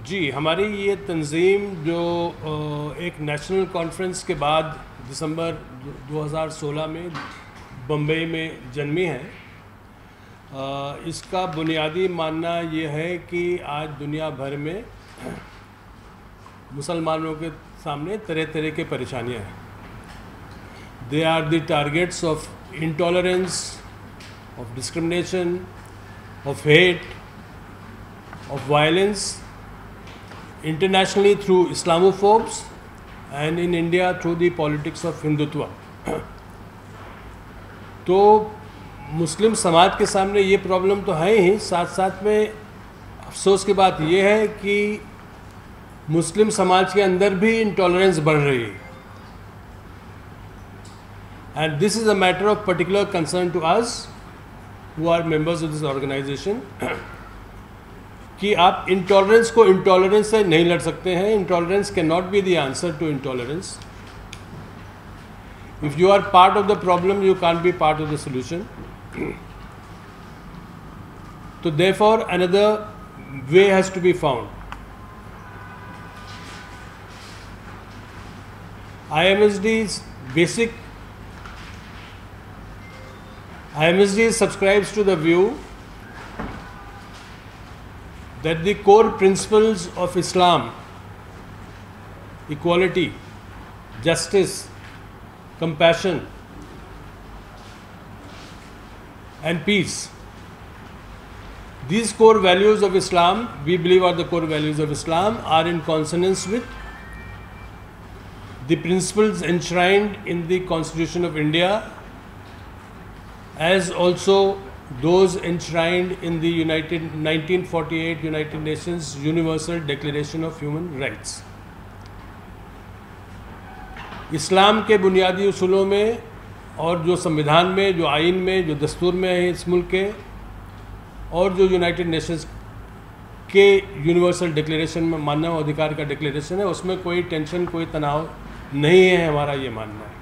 जी, हमारी ये तंज़ीम जो एक नेशनल कॉन्फ्रेंस के बाद दिसंबर 2016 में बम्बई में जन्मी है। इसका बुनियादी मानना ये है कि आज दुनिया भर में मुसलमानों के सामने तरह तरह की परेशानियां हैं। They are the targets of intolerance, of discrimination, of hate, of violence internationally through Islamophobes and in India through the politics of Hindutva. तो मुस्लिम समाज के सामने ये प्रॉब्लम तो है ही, साथ साथ में अफसोस की बात ये है कि मुस्लिम समाज के अंदर भी इंटॉलरेंस बढ़ रही है। And this is a matter of particular concern to us who are members of this organisation कि आप इंटॉलरेंस को इंटॉलरेंस से नहीं लड़ सकते हैं। Intolerance can not be the answer to intolerance. If you are part of the problem you can't be part of the solution. तो therefore another way has to be found. IMSD subscribes to the view that the core principles of Islam, equality, justice, compassion and peace, these core values of Islam, we believe are the core values of Islam, are in consonance with the principles enshrined in the Constitution of India, as also those enshrined in the 1948 United Nations Universal Declaration of Human Rights. इस्लाम के बुनियादी उसूलों में और जो संविधान में, जो आइन में, जो दस्तूर में है इस मुल्क के, और जो यूनाइटेड नेशंस के यूनिवर्सल डिक्लेरेशन में मानव अधिकार का डिक्लेरेशन है, उसमें कोई टेंशन, कोई तनाव नहीं है, हमारा ये मानना है।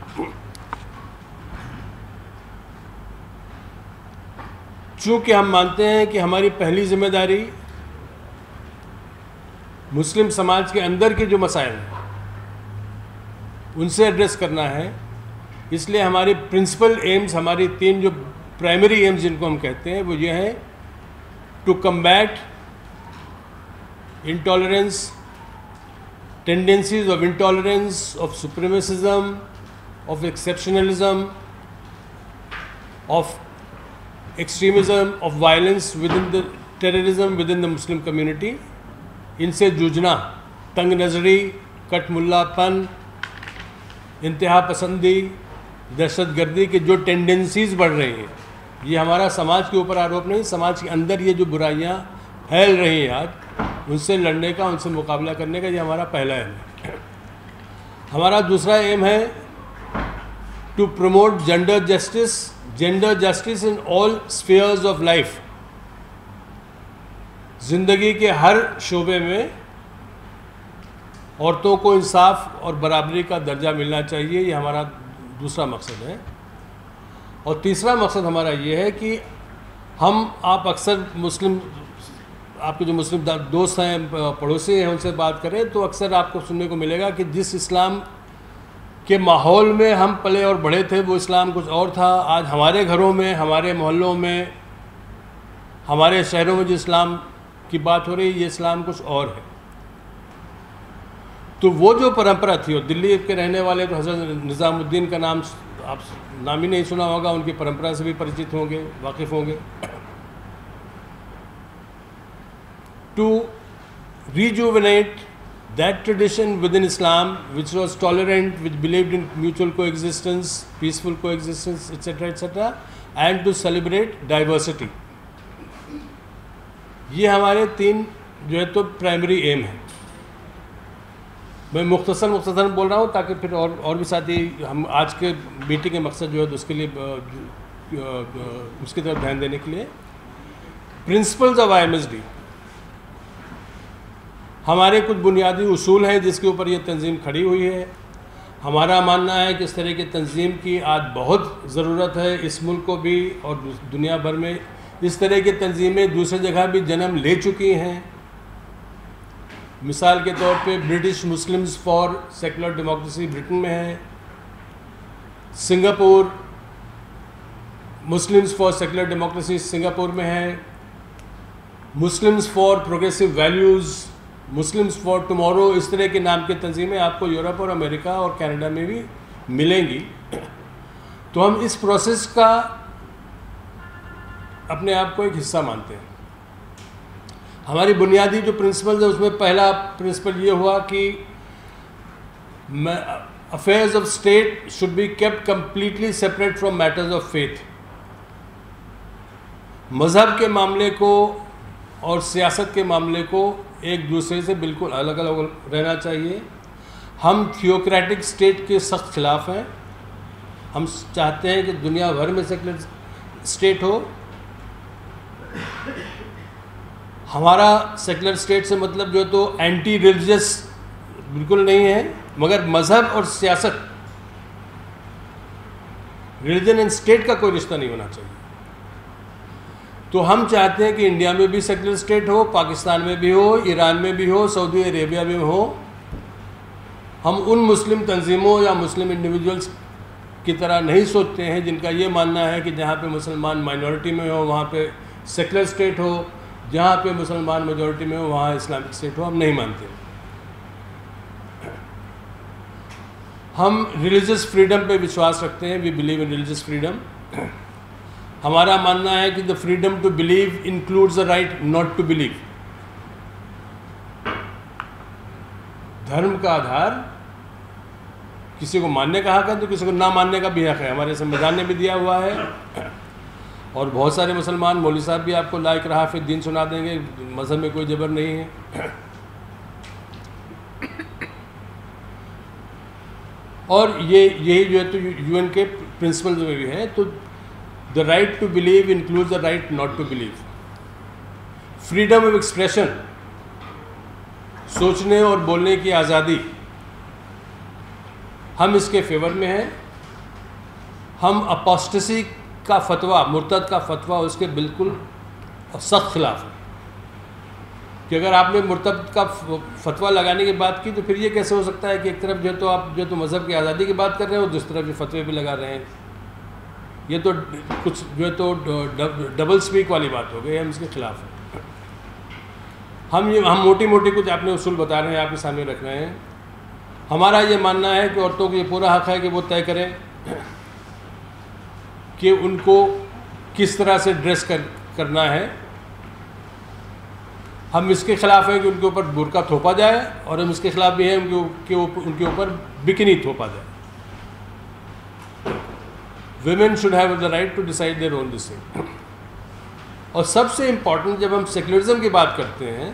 चूँकि हम मानते हैं कि हमारी पहली जिम्मेदारी मुस्लिम समाज के अंदर के जो मसाइल हैं उनसे एड्रेस करना है, इसलिए हमारी प्रिंसिपल एम्स, हमारी 3 जो प्राइमरी एम्स जिनको हम कहते हैं वो ये हैं: to combat intolerance, tendencies of intolerance, of supremacism, of exceptionalism, of extremism, of violence within the terrorism within the Muslim community. इनसे जूझना, तंग नज़री, कटमुल्लापन, इंतहा पसंदी, दहशतगर्दी की जो टेंडेंसीज़ बढ़ रही हैं, ये हमारा समाज के ऊपर आरोप नहीं, समाज के अंदर ये जो बुराइयां फैल रही हैं आज, उनसे लड़ने का, उनसे मुकाबला करने का ये हमारा पहला एम है। हमारा दूसरा एम है to promote gender justice in all spheres of life. ज़िंदगी के हर शोबे में औरतों को इंसाफ और बराबरी का दर्जा मिलना चाहिए, ये हमारा दूसरा मकसद है। और तीसरा मकसद हमारा ये है कि आप अक्सर आपके जो मुस्लिम दोस्त हैं, पड़ोसी हैं, उनसे बात करें तो अक्सर आपको सुनने को मिलेगा कि जिस इस्लाम के माहौल में हम पले और बड़े थे वो इस्लाम कुछ और था। आज हमारे घरों में, हमारे मोहल्लों में, हमारे शहरों में जो इस्लाम की बात हो रही है, ये इस्लाम कुछ और है। तो वो जो परंपरा थी, और दिल्ली के रहने वाले तो हज़रत निज़ामुद्दीन का नाम आप नाम ही नहीं सुना होगा, उनकी परंपरा से भी परिचित होंगे, वाकिफ़ होंगे। To rejuvenate that tradition within Islam which was tolerant, which believed in mutual coexistence, peaceful coexistence, etc., and to celebrate diversity. ये हमारे 3 जो है तो प्राइमरी एम है। मैं मुख्तसर बोल रहा हूँ ताकि फिर और भी साथी हम आज के मीटिंग के मकसद जो है तो उसके लिए उसकी तरफ ध्यान देने के लिए। प्रिंसिपल्स ऑफ IMSD, हमारे कुछ बुनियादी उसूल हैं जिसके ऊपर ये तंजीम खड़ी हुई है। हमारा मानना है कि इस तरह की तंजीम की आज बहुत ज़रूरत है। इस मुल्क को भी और दुनिया भर में इस तरह की तंजीमें दूसरी जगह भी जन्म ले चुकी हैं। मिसाल के तौर पे British Muslims for secular democracy Britain में है, Singapore Muslims for secular democracy Singapore में है, Muslims for progressive values, Muslims for tomorrow, इस तरह के नाम की तंजीमें आपको यूरोप और अमेरिका और कनाडा में भी मिलेंगी। तो हम इस प्रोसेस का अपने आप को एक हिस्सा मानते हैं। हमारी बुनियादी जो प्रिंसिपल्स है उसमें पहला प्रिंसिपल ये हुआ कि affairs of state should be kept completely separate from matters of faith. मज़हब के मामले को और सियासत के मामले को एक दूसरे से बिल्कुल अलग अलग रहना चाहिए। हम थियोक्रेटिक स्टेट के सख्त खिलाफ हैं। हम चाहते हैं कि दुनिया भर में सेकुलर स्टेट हो। हमारा सेकुलर स्टेट से मतलब जो तो एंटी रिलीजियस बिल्कुल नहीं है, मगर मज़हब और सियासत, रिलीजन एंड स्टेट का कोई रिश्ता नहीं होना चाहिए। तो हम चाहते हैं कि इंडिया में भी सेकुलर स्टेट हो, पाकिस्तान में भी हो, ईरान में भी हो, सऊदी अरेबिया में हो। हम उन मुस्लिम तंजीमों या मुस्लिम इंडिविजुअल्स की तरह नहीं सोचते हैं जिनका ये मानना है कि जहाँ पे मुसलमान माइनॉरिटी में हो वहाँ पे सेकुलर स्टेट हो, जहाँ पे मुसलमान मेजॉरिटी में हो वहाँ इस्लामिक स्टेट हो। हम नहीं मानते। हम रिलीजियस फ्रीडम पे विश्वास रखते हैं। We believe in religious freedom. हमारा मानना है कि the freedom to believe includes the right not to believe. धर्म का आधार किसी को मानने का हक है तो किसी को ना मानने का भी हक है, हमारे संविधान ने भी दिया हुआ है। और बहुत सारे मुसलमान मौलवी साहब भी आपको लाइक रहा फिर दीन सुना देंगे, मज़हब में कोई जबर नहीं है। और यही जो है तो यूएन के प्रिंसिपल्स में भी है। तो the right to believe includes the right not to believe. Freedom of expression, सोचने और बोलने की आज़ादी, हम इसके फेवर में हैं। हम अपोस्टेसी का फतवा, मुर्तद का फतवा, उसके बिल्कुल सख्त खिलाफ है कि अगर आपने मुर्तद का फतवा लगाने की बात की तो फिर ये कैसे हो सकता है कि एक तरफ जो तो आप जो तो मज़हब की आज़ादी की बात कर रहे हो, दूसरी तरफ ये फतवे भी लगा रहे हैं। ये तो कुछ जो है तो डबल स्पीक वाली बात हो गई। हम इसके खिलाफ हैं। हम मोटी मोटी कुछ आपने उसूल बता रहे हैं, आपके सामने रख रहे हैं। हमारा ये मानना है कि औरतों को ये पूरा हक़ है कि वो तय करें कि उनको किस तरह से ड्रेस करना है। हम इसके खिलाफ हैं कि उनके ऊपर बुर्का थोपा जाए, और हम इसके खिलाफ भी हैं उनके ऊपर बिकनी थोपा जाए। Women should have the right to decide their own this thing। और सबसे इम्पॉर्टेंट जब हम सेकुलरिज्म की बात करते हैं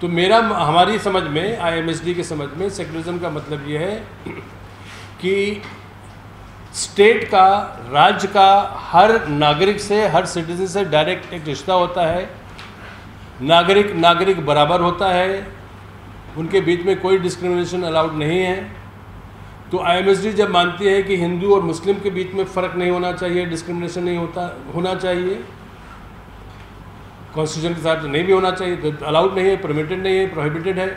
तो हमारी समझ में, IMSD की समझ में, सेकुलरिज्म का मतलब ये है कि स्टेट का, राज्य का हर नागरिक से, हर सिटीजन से डायरेक्ट एक रिश्ता होता है। नागरिक बराबर होता है, उनके बीच में कोई डिस्क्रिमिनेशन अलाउड नहीं है। तो IMSD जब मानती है कि हिंदू और मुस्लिम के बीच में फ़र्क नहीं होना चाहिए, डिस्क्रिमिनेशन नहीं होना चाहिए, कॉन्स्टिट्यूशन के साथ नहीं भी होना चाहिए, तो अलाउड नहीं है, परमिटेड नहीं है, प्रोहिबिटेड है।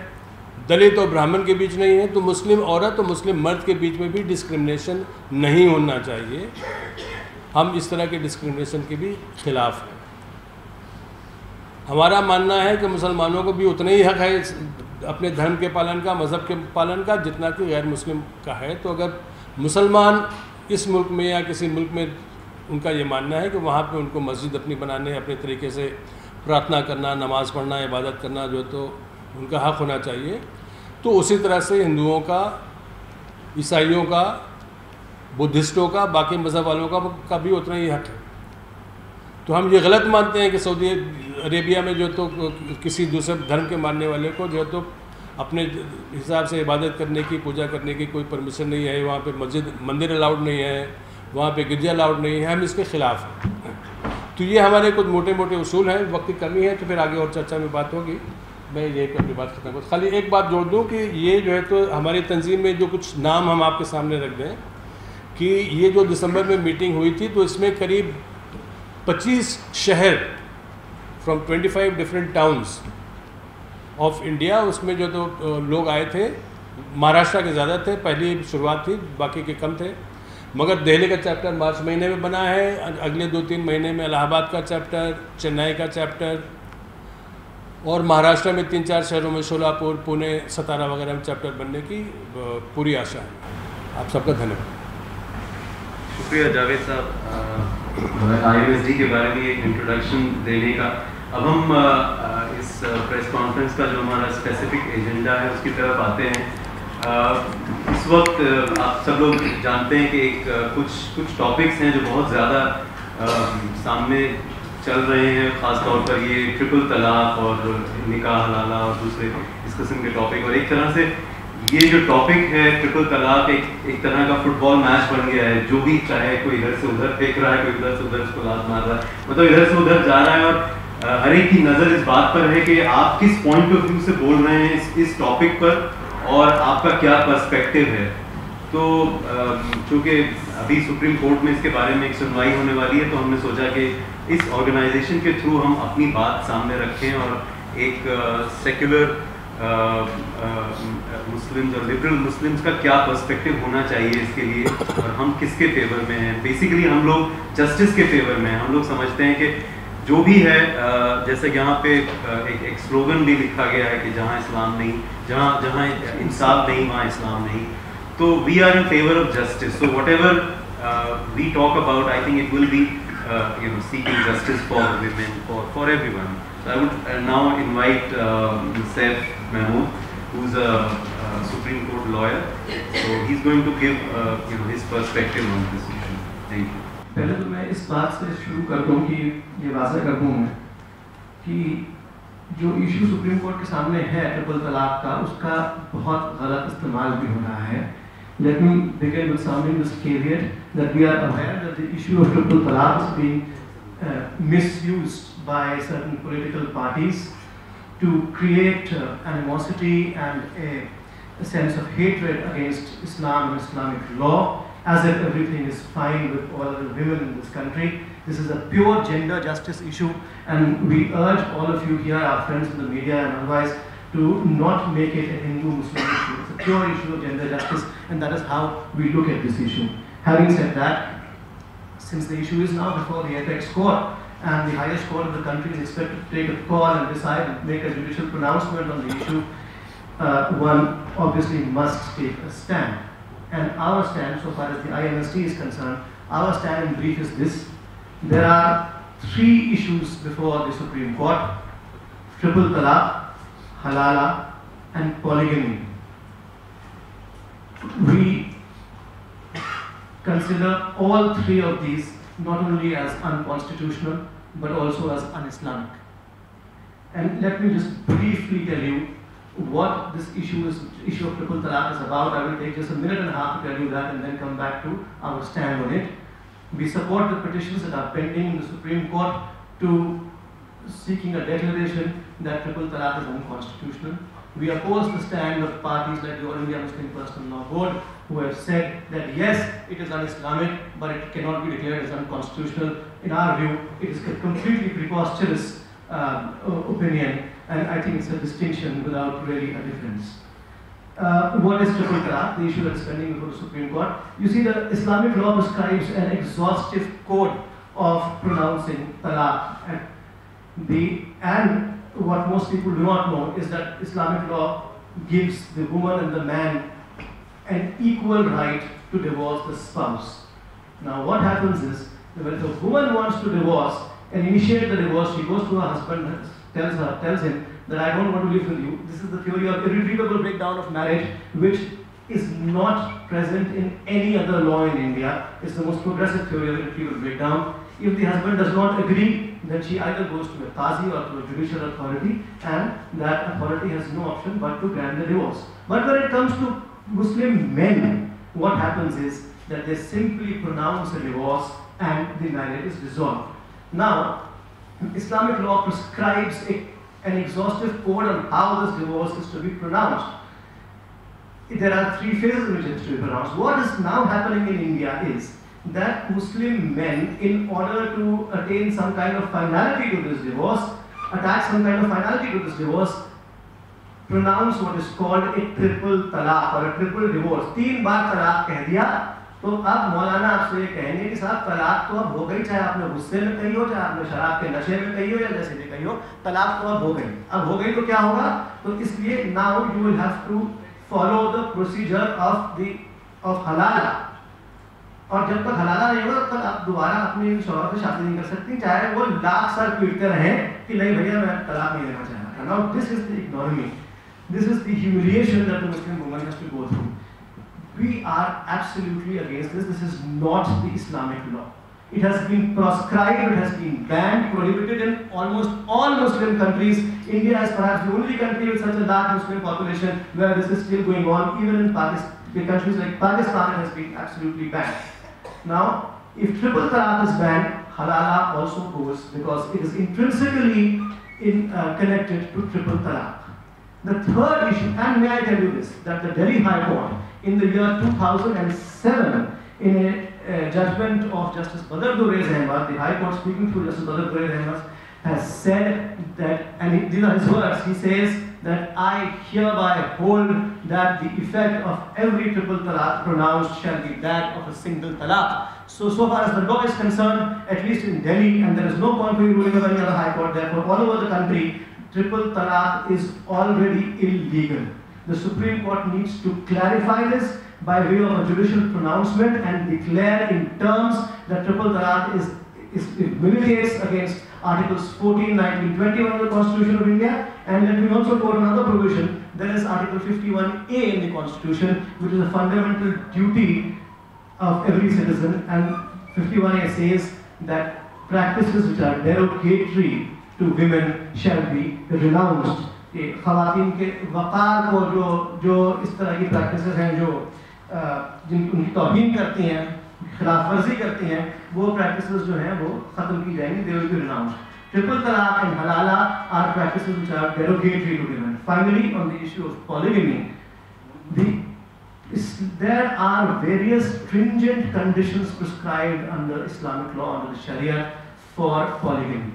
दलित और ब्राह्मण के बीच नहीं है, तो मुस्लिम औरत और मुस्लिम मर्द के बीच में भी डिस्क्रिमिनेशन नहीं होना चाहिए। हम इस तरह के डिस्क्रिमिनेशन के भी खिलाफ हैं। हमारा मानना है कि मुसलमानों को भी उतना ही हक है अपने धर्म के पालन का, मज़हब के पालन का, जितना कि गैर मुस्लिम का है। तो अगर मुसलमान इस मुल्क में या किसी मुल्क में उनका ये मानना है कि वहाँ पे उनको मस्जिद अपनी बनाने, अपने तरीके से प्रार्थना करना, नमाज़ पढ़ना, इबादत करना जो तो उनका हक़ होना चाहिए, तो उसी तरह से हिंदुओं का, ईसाइयों का, बुद्धिस्टों का, बाकी मज़हब वालों का भी उतना ही हक़ है। तो हम ये गलत मानते हैं कि सऊदी अरेबिया में जो तो किसी दूसरे धर्म के मानने वाले को जो तो अपने हिसाब से इबादत करने की, पूजा करने की कोई परमिशन नहीं है, वहाँ पे मंदिर अलाउड नहीं है, वहाँ पे गिरजा अलाउड नहीं है। हम इसके ख़िलाफ़ हैं। तो ये हमारे कुछ मोटे मोटे उसूल हैं। वक्त की कमी है तो फिर आगे और चर्चा में बात होगी। मैं ये अपनी बात खत्म करूँ। खाली एक बात जोड़ दूँ कि ये जो है तो हमारी तंजीम में जो कुछ नाम हम आपके सामने रख दें कि ये जो दिसंबर में मीटिंग हुई थी तो इसमें करीब 25 शहर from 25 different towns of India, उसमें जो तो लोग आए थे महाराष्ट्र के ज़्यादा थे, पहली शुरुआत थी, बाकी के कम थे। मगर दिल्ली का चैप्टर मार्च महीने में बना है, अगले 2-3 महीने में इलाहाबाद का चैप्टर, चेन्नई का चैप्टर, और महाराष्ट्र में 3-4 शहरों में शोलापुर, पुणे, सतारा वगैरह में चैप्टर बनने की पूरी आशा है। आप सबका धन्यवाद। शुक्रिया जावेद साहब IMSD के बारे में एक इंट्रोडक्शन देने का। अब हम इस प्रेस कॉन्फ्रेंस का जो हमारा स्पेसिफिक एजेंडा है उसकी तरफ आते हैं। इस वक्त आप सब लोग जानते हैं कि कुछ टॉपिक्स हैं जो बहुत ज़्यादा सामने चल रहे हैं, ख़ास तौर पर ये ट्रिपल तलाक और निकाह हलाला और दूसरे इस किस्म के टॉपिक। और एक तरह से ये जो टॉपिक है ट्रिपल तलाक एक तरह का फुटबॉल मैच बन गया है, जो भी चाहे कोई इधर से उधर फेंक रहा है, कोई इधर से उधर उसको लात मार रहा है, मतलब इधर से उधर जा रहा है। और हर एक की नज़र इस बात पर है कि आप किस पॉइंट ऑफ व्यू से बोल रहे हैं इस टॉपिक पर और आपका क्या पर्सपेक्टिव है। तो चूँकि अभी सुप्रीम कोर्ट में इसके बारे में एक सुनवाई होने वाली है, तो हमने सोचा कि इस ऑर्गेनाइजेशन के थ्रू हम अपनी बात सामने रखें और एक सेक्युलर मुस्लिम्स और लिबरल मुस्लिम्स का क्या पर्सपेक्टिव होना चाहिए इसके लिए, और हम किसके फेवर में हैं। बेसिकली हम लोग जस्टिस के फेवर में हैं। हम लोग समझते हैं कि जो भी है, जैसे यहाँ पे एक स्लोगन भी लिखा गया है कि जहाँ इस्लाम नहीं, जहाँ इंसाफ नहीं वहाँ इस्लाम नहीं। तो we are in favour of justice. So whatever we talk about, I think it will be seeking justice for women, for everyone. So I would now invite Saif Mahmood, who's a Supreme Court lawyer. So he's going to give his perspective on this issue. Thank you. पहले तो मैं इस बात से शुरू कर दूं कि ये वाज़ह कर दूं मैं कि जो इशू सुप्रीम कोर्ट के सामने है ट्रिपल तलाक का, उसका बहुत गलत इस्तेमाल भी हो रहा है। Let me begin with sounding this caveat that we are aware that the issue of triple talaq is being misused by certain political parties to create animosity and a sense of hatred against Islam and Islamic law, as if everything is fine with all the women in this country. This is a pure gender justice issue, and we urge all of you here, our friends in the media and otherwise, to not make it a Hindu-Muslim issue. It's a pure issue of gender justice, and that is how we look at this issue. Having said that, since the issue is now before the apex court, and the highest court of the country is expected to take a call and decide and make a judicial pronouncement on the issue, one obviously must take a stand. And our stand, so far as the IMSD is concerned, our stand in brief is this. There are 3 issues before the Supreme Court: triple talaq, halala, and polygamy. We consider all 3 of these not only as unconstitutional but also as un-Islamic. And let me just briefly tell you what this issue of triple talaq is about. I will take just a minute and a half to tell you that and then come back to our stand on it. We support the petitions that are pending in the Supreme Court to seeking a declaration that triple talaq is unconstitutional. We oppose the stand of parties like the All India Muslim Personal Law Board, who have said that yes, it is un-Islamic, but it cannot be declared as unconstitutional. In our view, it is a completely preposterous opinion, and I think it's a distinction without really a difference. What is triple talaq? The issue that is pending before the Supreme Court. You see, the Islamic law prescribes an exhaustive code of pronouncing talaq, and what most people do not know is that Islamic law gives the woman and the man an equal right to divorce the spouse. Now what happens is, when the woman wants to divorce and initiate the divorce, she goes to her husband and tells him that I don't want to live with you. This is the theory of irretrievable breakdown of marriage, which is not present in any other law in India. It's the most progressive theory of irretrievable breakdown. If the husband does not agree, then she either goes to a qazi or to a judicial authority, and that authority has no option but to grant the divorce. But when it comes to Muslim men, what happens is that they simply pronounce a divorce and the marriage is dissolved. Now, Islamic law prescribes an exhaustive code on how this divorce is to be pronounced. There are 3 phases in which it is to be pronounced. What is now happening in India is that Muslim men, in order to attain some kind of finality to this divorce, attach some kind of finality to this divorce, pronounce what is called a triple talaq or a triple divorce. 3 बार तलाक कह दिया, तो अब मौलाना आपसे ये कहेंगे कि साहब तलाक तो अब हो गई, चाहे आपने गुस्से में कही हो, चाहे आपने शराब के नशे में कही हो, या जैसे भी कही हो, तलाक तो अब हो गई। अब हो गई तो क्या होगा? तो इसलिए now you will have to follow the procedure of halala, और जब तक हलाला नहीं होगा तब तक आप दोबारा अपनी शौहर से शादी नहीं कर सकती, चाहे वो लाख सर पीटते रहें कि नहीं भैया मैं तलाक नहीं देना चाहता। Now this is the economy, this is the humiliation that the Muslim woman has to go through. We are absolutely against this. This is not the Islamic law. It has been proscribed, it has been banned, prohibited in almost all Muslim countries. India is perhaps the only country with such a large Muslim population where this is still going on. Even in Pakistan, countries like Pakistan, it has been absolutely banned. Now, if triple talaq is banned, halala also goes, because it is intrinsically connected to triple talaq. The third issue, and may I tell you this, that the Delhi High Court in the year 2007, in a judgment of Justice Badr Durraiz Ahmad, the High Court speaking through Justice Badr Durraiz Ahmad, has said that, and these are his words, he says that I hereby hold that the effect of every triple talaq pronounced shall be that of a single talaq. So far as the law is concerned, at least in Delhi, and there is no contrary ruling of any other High Court, therefore all over the country, triple talaq is already illegal. The Supreme Court needs to clarify this by way of a judicial pronouncement and declare in terms that triple talaq it militates against Articles 14, 19, 21 of the Constitution of India. And let me also quote another provision. There is Article 51A in the Constitution, which is a fundamental duty of every citizen, and 51A says that practices which are derogatory to women shall be renounced. कि ख़वातीन के वक़ार को जो इस तरह की practices हैं जो उनकी तौहीन करती हैं, खिलाफ वर्जी करती हैं, वो प्रैक्टिसेस जो हैं वो ख़त्म की जाएंगी, they will be renounced. Triple talaq and halala are practices which are derogatory to women. Finally, on the issue of polygamy, there are various stringent conditions prescribed under Islamic law, under the Sharia, for polygamy.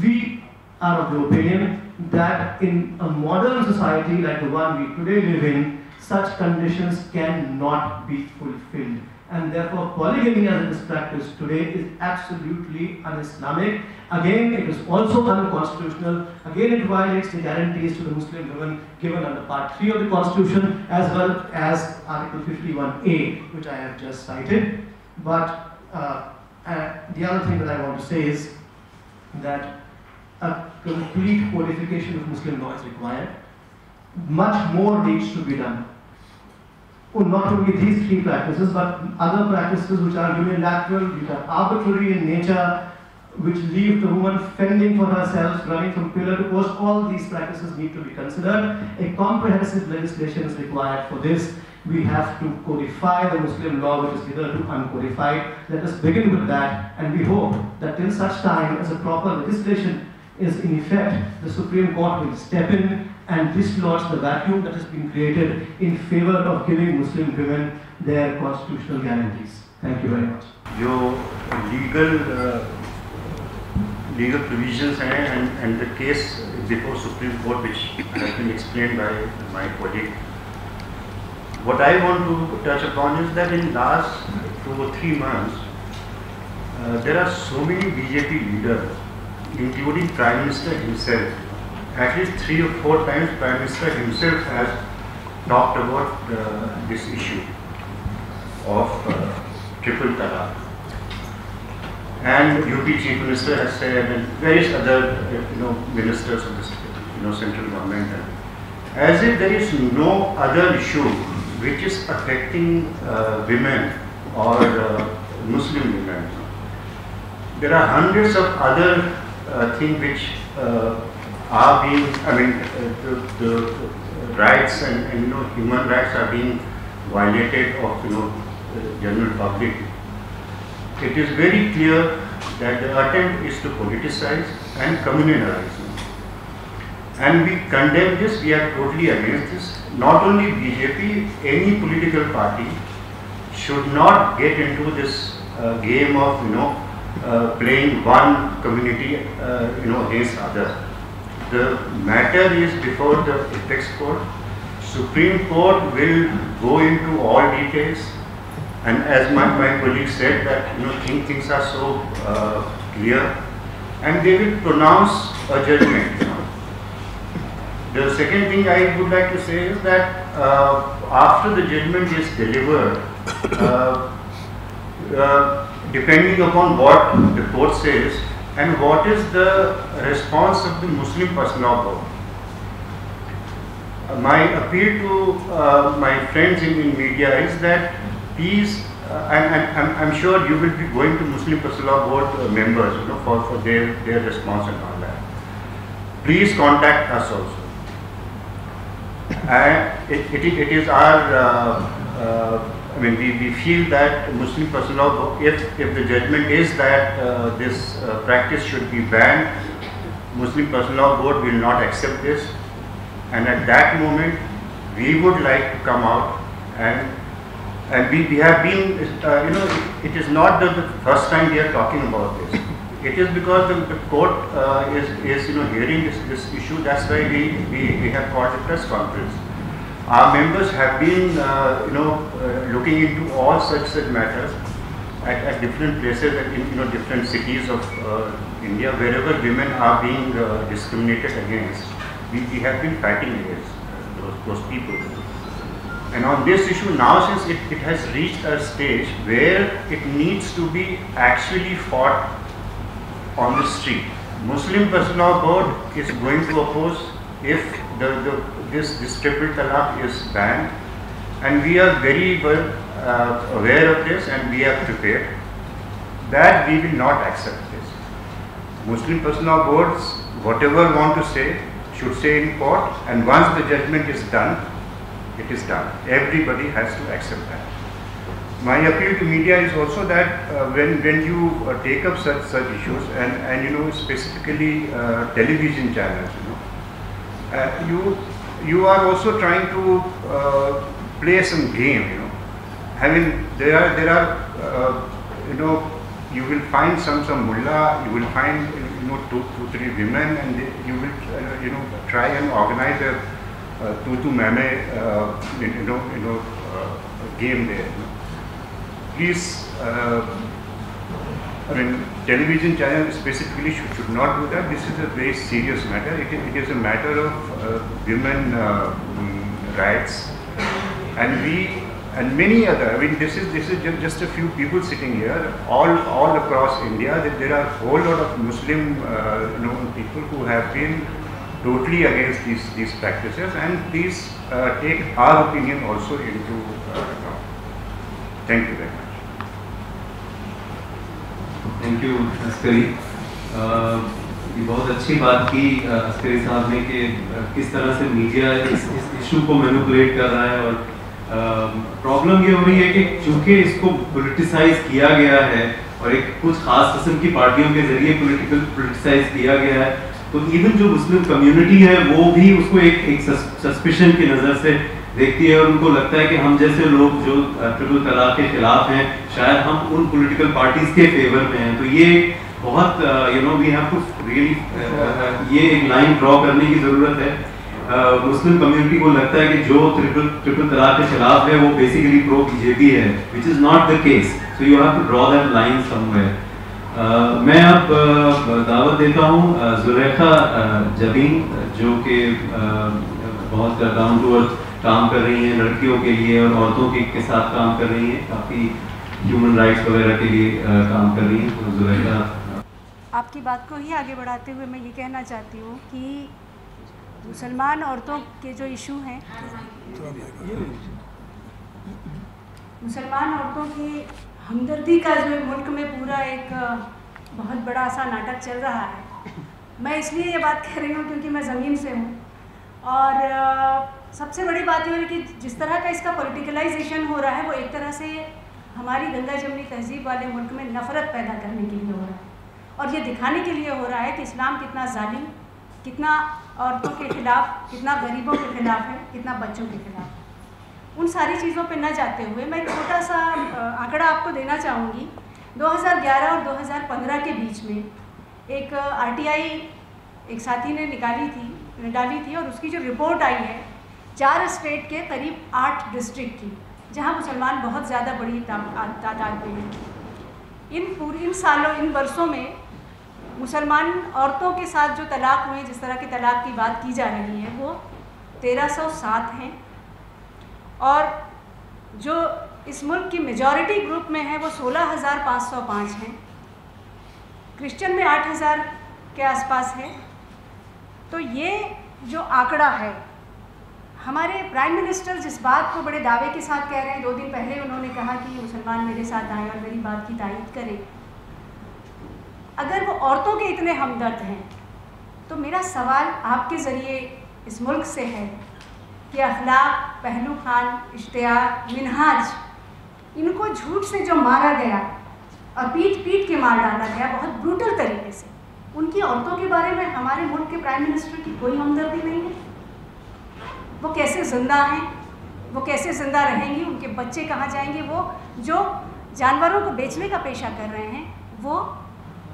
We are of the opinion that in a modern society like the one we today live in, such conditions cannot be fulfilled, and therefore polygamy as it is practiced today is absolutely un-Islamic. Again, it is also unconstitutional. Again, it violates the guarantees to the Muslim women given under Part 3 of the Constitution, as well as Article 51A, which I have just cited. But the other thing that I want to say is that a complete codification of Muslim law is required. Much more needs to be done. Not only these 3 practices, but other practices which are unilateral, which are arbitrary in nature, which leave the woman fending for herself, running from pillar to post. All these practices need to be considered. A comprehensive legislation is required for this. We have to codify the Muslim law, which is hitherto uncodified. Let us begin with that, and we hope that till such time as a proper legislation is in effect, the Supreme Court will step in and dislodge the vacuum that has been created in favor of giving Muslim women their constitutional guarantees. Thank you very much. जो legal provisions and the case before Supreme Court, which has been explained by my colleague, what I want to touch upon is that in last 2 or 3 months, there are so many BJP leaders, including Prime Minister himself. At least 3 or 4 times Prime Minister himself has talked about this issue of triple talaq. And UP Chief Minister has said, and various other ministers of this central government, as if there is no other issue which is affecting women or Muslim women. There are hundreds of other things which are being, the rights and human rights are being violated of general public. It is very clear that the attempt is to politicize and communalize. And we condemn this, we are totally against this. Not only BJP, any political party should not get into this game of playing one community against other. The matter is before the apex court. Supreme Court will go into all details, and as my colleague said that things are so clear, and they will pronounce a judgment. The second thing I would like to say is that after the judgment is delivered, depending upon what the court says and what is the response of the Muslim Personnel Board, my appeal to my friends in media is that please, I'm sure you will be going to Muslim Personnel Board members, for their response and all that. Please contact us also. And it is our, we feel that Muslim Personnel Board, if the judgment is that this practice should be banned, Muslim Personnel Board will not accept this. And at that moment, we would like to come out and we have been, it is not the first time we are talking about this. It is because the court is hearing this issue. That's why we have called a press conference. Our members have been looking into all such matters at different places, in different cities of India, wherever women are being discriminated against. We have been fighting against those people. And on this issue now, since it has reached a stage where it needs to be actually fought on the street. Muslim Personnel Board is going to oppose if this triple talaq is banned, and we are very well aware of this, and we are prepared that we will not accept this. Muslim Personnel Boards, whatever want to say, should say in court, and once the judgment is done, it is done. Everybody has to accept that. My appeal to media is also that when you take up such issues, and specifically television channels, you are also trying to play some game. There are you will find some mullah, you will find two, three women, and you will try and organize a tu meme game there. Please, television channel specifically should not do that. This is a very serious matter. It is a matter of women rights, and many other. This is just a few people sitting here. All across India, there are a whole lot of Muslim people who have been totally against these practices. And please take our opinion also into account. Thank you very much. Thank you Askari. ये बहुत अच्छी बात की अस्करी साहब ने कि किस तरह से मीडिया इस इशू को मैनिपुलेट कर रहा है, और प्रॉब्लम ये हो रही है कि चूंकि इसको पॉलिटिसाइज किया गया है और एक कुछ खास किस्म की पार्टियों के जरिए पॉलिटिसाइज किया गया है, तो इवन जो मुस्लिम कम्युनिटी है वो भी उसको एक सस्पिशन की नज़र से देखती है, और उनको लगता है कि हम जैसे लोग जो ट्रिपल तलाक के खिलाफ हैं शायद हम उन पॉलिटिकल पार्टीज के फेवर में हैं। तो ये बहुत वी हैव टू रियली ये एक लाइन ड्रॉ करने की ज़रूरत है। मुस्लिम कम्युनिटी को लगता है कि जो ट्रिपल तलाक के खिलाफ है वो बेसिकली प्रो बीजेपी है, which is not the case. So you have to draw that line somewhere. मैं अब दावत देता हूँ जुलेखा जबीन, जो कि बहुत डाउन टू अर्थ काम कर रही हैं, लड़कियों के लिए और औरतों के साथ काम कर रही हैं, काफ़ी ह्यूमन राइट्स वगैरह के लिए काम कर रही हैं। तो जुलेखा, आपकी बात को ही आगे बढ़ाते हुए मैं ये कहना चाहती हूँ कि मुसलमान औरतों के जो इशू हैं, मुसलमान औरतों की हमदर्दी का जो मुल्क में पूरा एक बहुत बड़ा सा नाटक चल रहा है। मैं इसलिए ये बात कह रही हूँ क्योंकि मैं ज़मीन से हूँ, और सबसे बड़ी बात यह है कि जिस तरह का इसका पॉलिटिकलाइजेशन हो रहा है वो एक तरह से हमारी गंगा जमनी तहजीब वाले मुल्क में नफ़रत पैदा करने के लिए हो रहा है, और ये दिखाने के लिए हो रहा है कि इस्लाम कितना जालिम, कितना औरतों के ख़िलाफ़, कितना गरीबों के ख़िलाफ़ है, कितना बच्चों के ख़िलाफ़। उन सारी चीज़ों पे न जाते हुए मैं एक छोटा सा आंकड़ा आपको देना चाहूँगी। 2011 और 2015 के बीच में एक RTI एक साथी ने डाली थी और उसकी जो रिपोर्ट आई है 4 स्टेट के करीब 8 डिस्ट्रिक्ट की, जहाँ मुसलमान बहुत ज़्यादा बड़ी तादाद में हैं। इन वर्षों में मुसलमान औरतों के साथ जो तलाक हुए, जिस तरह के तलाक की बात की जा रही है, वो 1307 हैं, और जो इस मुल्क की मेजॉरिटी ग्रुप में है वो 16,505 हैं। क्रिश्चियन में 8,000 के आसपास है। तो ये जो आंकड़ा है, हमारे प्राइम मिनिस्टर जिस बात को बड़े दावे के साथ कह रहे हैं, 2 दिन पहले उन्होंने कहा कि मुसलमान मेरे साथ आए और मेरी बात की तायीद करें। अगर वो औरतों के इतने हमदर्द हैं तो मेरा सवाल आपके ज़रिए इस मुल्क से है कि अखलाक, पहलू खान, इश्तियाक, मिनहाज, इनको झूठ से जो मारा गया और पीट के मार डाला गया बहुत ब्रूटल तरीके से, उनकी औरतों के बारे में हमारे मुल्क के प्राइम मिनिस्टर की कोई हमदर्दी नहीं है। वो कैसे ज़िंदा हैं, वो कैसे ज़िंदा रहेंगी, उनके बच्चे कहाँ जाएंगे, वो जो जानवरों को बेचने का पेशा कर रहे हैं वो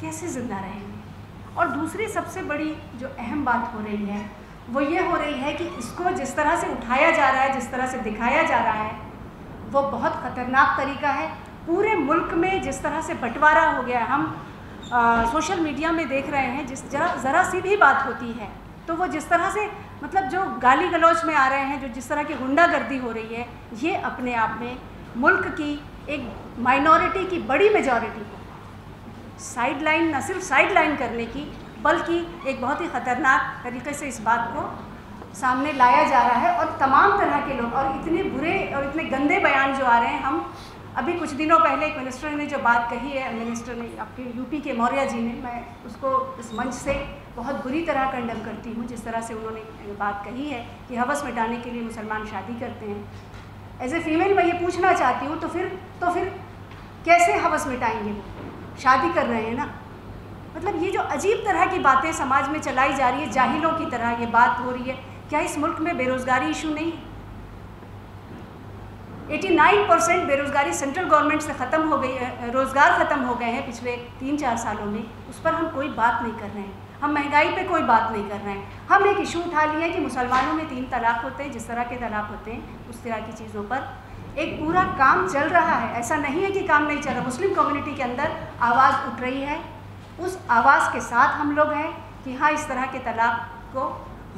कैसे ज़िंदा रहेंगे। और दूसरी सबसे बड़ी जो अहम बात हो रही है वो ये हो रही है कि इसको जिस तरह से उठाया जा रहा है, जिस तरह से दिखाया जा रहा है, वो बहुत ख़तरनाक तरीका है। पूरे मुल्क में जिस तरह से बंटवारा हो गया है, हम सोशल मीडिया में देख रहे हैं, ज़रा सी भी बात होती है तो वो जिस तरह से मतलब जो गाली गलौच में आ रहे हैं, जो जिस तरह की गुंडागर्दी हो रही है, ये अपने आप में मुल्क की एक माइनॉरिटी की बड़ी मेजॉरिटी को साइडलाइन, न सिर्फ साइडलाइन करने की, बल्कि एक बहुत ही ख़तरनाक तरीके से इस बात को सामने लाया जा रहा है। और तमाम तरह के लोग, और इतने बुरे और इतने गंदे बयान जो आ रहे हैं, हम अभी कुछ दिनों पहले एक मिनिस्टर ने जो बात कही है, मिनिस्टर ने आपके यूपी के मौर्य जी ने, मैं उसको इस मंच से बहुत बुरी तरह कंडेम करती हूँ, जिस तरह से उन्होंने बात कही है कि हवस मिटाने के लिए मुसलमान शादी करते हैं। एज ए फीमेल मैं ये पूछना चाहती हूँ, तो फिर कैसे हवस मिटाएंगे? वो शादी कर रहे हैं ना। मतलब ये जो अजीब तरह की बातें समाज में चलाई जा रही है, जाहिलों की तरह ये बात हो रही है। क्या इस मुल्क में बेरोज़गारी इशू नहीं है? 89% बेरोज़गारी सेंट्रल गवर्नमेंट से ख़त्म हो गई है, रोज़गार ख़त्म हो गए हैं पिछले 3-4 सालों में, उस पर हम कोई बात नहीं कर रहे हैं। हम महंगाई पे कोई बात नहीं कर रहे हैं। हम एक इशू उठा लिए हैं कि मुसलमानों में 3 तलाक होते हैं, जिस तरह के तलाक होते हैं, उस तरह की चीज़ों पर एक पूरा काम चल रहा है। ऐसा नहीं है कि काम नहीं चल रहा। मुस्लिम कम्युनिटी के अंदर आवाज़ उठ रही है, उस आवाज़ के साथ हम लोग हैं कि हाँ, इस तरह के तलाक को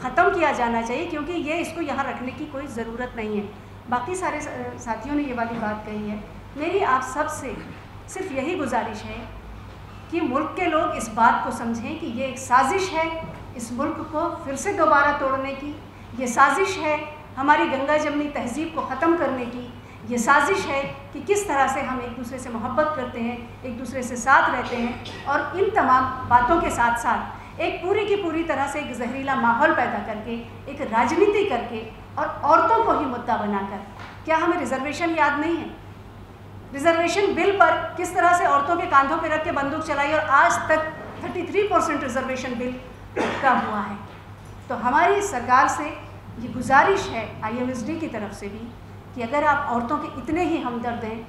ख़त्म किया जाना चाहिए, क्योंकि ये इसको यहाँ रखने की कोई ज़रूरत नहीं है। बाकी सारे साथियों ने ये वाली बात कही है। मेरी आप सब से सिर्फ यही गुजारिश है कि मुल्क के लोग इस बात को समझें कि ये एक साजिश है इस मुल्क को फिर से दोबारा तोड़ने की। ये साजिश है हमारी गंगा जमनी तहज़ीब को ख़त्म करने की। ये साजिश है कि किस तरह से हम एक दूसरे से मोहब्बत करते हैं, एक दूसरे से साथ रहते हैं, और इन तमाम बातों के साथ साथ एक पूरी की पूरी तरह से एक जहरीला माहौल पैदा करके, एक राजनीति करके और औरतों को ही मुद्दा बनाकर। क्या हमें रिजर्वेशन याद नहीं है? रिजर्वेशन बिल पर किस तरह से औरतों के कांधों पर रख के बंदूक चलाई, और आज तक 33% रिजर्वेशन बिल का हुआ है। तो हमारी सरकार से ये गुजारिश है, IMSD की तरफ से भी, कि अगर आप औरतों के इतने ही हमदर्द हैं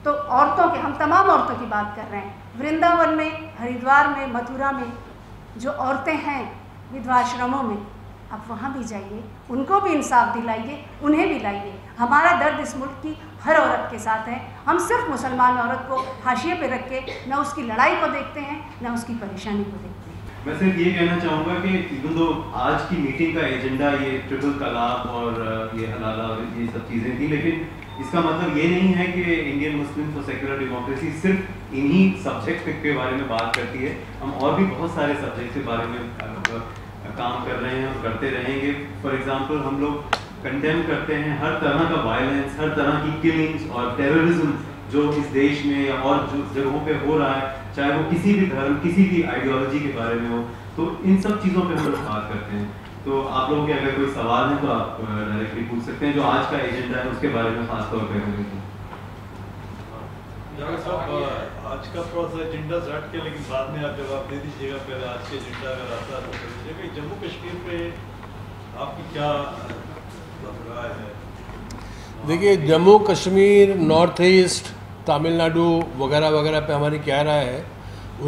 तो औरतों के, हम तमाम औरतों की बात कर रहे हैं, वृंदावन में, हरिद्वार में, मथुरा में जो औरतें हैं विधवा आश्रमों में, आप वहाँ भी जाइए, उनको भी इंसाफ दिलाइए, उन्हें भी लाइए। हमारा दर्द इस मुल्क की हर औरत के साथ है। हम सिर्फ मुसलमान औरत को हाशिए पे रख के न उसकी लड़ाई को देखते हैं, न उसकी परेशानी को देखते हैं। मैं सिर्फ ये कहना चाहूँगा कि इवन दो आज की मीटिंग का एजेंडा ये ट्रिपल तलाक और ये हलाला ये सब चीज़ें थी, लेकिन इसका मतलब ये नहीं है कि इंडियन मुस्लिम और सेक्युलर डेमोक्रेसी सिर्फ इन्हीं सब्जेक्ट के बारे में बात करती है। हम और भी बहुत सारे सब्जेक्ट के बारे में काम कर रहे हैं और करते रहेंगे। फॉर एग्जांपल हम लोग कंडेम करते हैं हर तरह का वायलेंस, हर तरह की किलिंग्स और टेररिज्म जो इस देश में या और जो जगहों पे हो रहा है, चाहे वो किसी भी धर्म, किसी भी आइडियोलॉजी के बारे में हो। तो इन सब चीज़ों पे हम लोग बात करते हैं। तो आप लोगों के अगर कोई सवाल है तो आप डायरेक्टली पूछ सकते हैं, जो आज का एजेंडा है उसके बारे में खास तौर पर। आज का थोड़ा सा एजेंडा हट के, लेकिन बाद में आप जवाब दे दीजिएगा। पहले आज के एजेंडा अगर आता है तो कह दीजिएगा। जम्मू कश्मीर पे आपकी क्या राय है? देखिए, जम्मू कश्मीर, नॉर्थ ईस्ट, तमिलनाडु वगैरह वगैरह पे हमारी क्या राय है,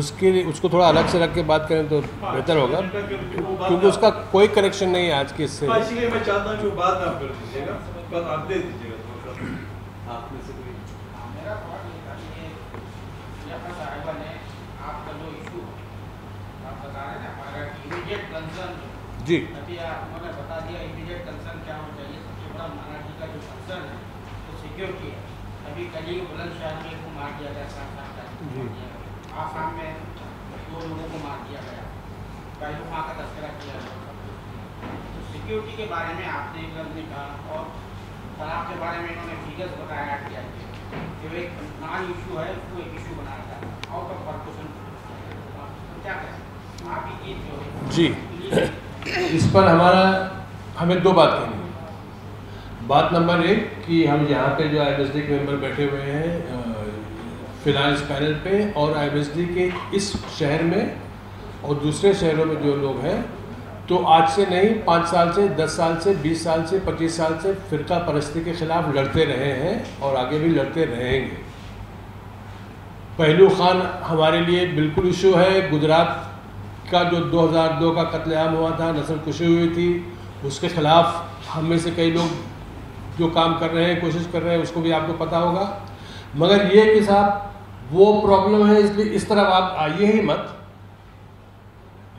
उसको थोड़ा अलग से रख के बात करें तो बेहतर होगा, क्योंकि उसका कोई कनेक्शन नहीं है आज के इससे। इसलिए मैं चाहता हूँ कि बात आप कर दीजिएगा, बस आप दे दीजिएगा। आप में से कोई मेरा सवाल ये था कि जफर साहिबा ने आपका जो इशू आप बता रहे हैं ना, हमारा इमीडिएट कंसर्न जी, अभी आपने बता दिया इमीडिएट कंसर्न क्या होना चाहिए। सबसे बड़ा मराठी का जो कंसर्न है वो सिक्योरिटी है। अभी कल ही बुलंदशहर में एक को मार दिया गया, 7 का आसाम में 2 लोगों को मार दिया गया, पहलू वहाँ का तस्करा किया गया। तो सिक्योरिटी के बारे में आपने एक लफ्ज़ नहीं कहा, और तलाक के बारे में इन्होंने फिगर्स बताया कि जो एक नॉन इशू है उसको एक इशू बनाया था आउट ऑफ प्रपोर्शन। तो क्या करें आप ये जो जी, इस पर हमें 2 बात करनी है। बात नंबर 1 कि हम यहाँ पे जो IMSD के मेंबर बैठे हुए हैं फिलहाल इस पैनल पे, और IMSD के इस शहर में और दूसरे शहरों में जो लोग हैं, तो आज से नहीं 5 साल से, 10 साल से, 20 साल से, 25 साल से फ़िरका परस्ती के ख़िलाफ़ लड़ते रहे हैं और आगे भी लड़ते रहेंगे। पहलू खान हमारे लिए बिल्कुल इशू है। गुजरात का जो 2002 का कत्लेआम हुआ था, नस्ल कुशी हुई थी, उसके ख़िलाफ़ हम में से कई लोग जो काम कर रहे हैं, कोशिश कर रहे हैं, उसको भी आपको पता होगा। मगर ये कि साहब वो प्रॉब्लम है, इसलिए इस तरफ आप आइए ही मत।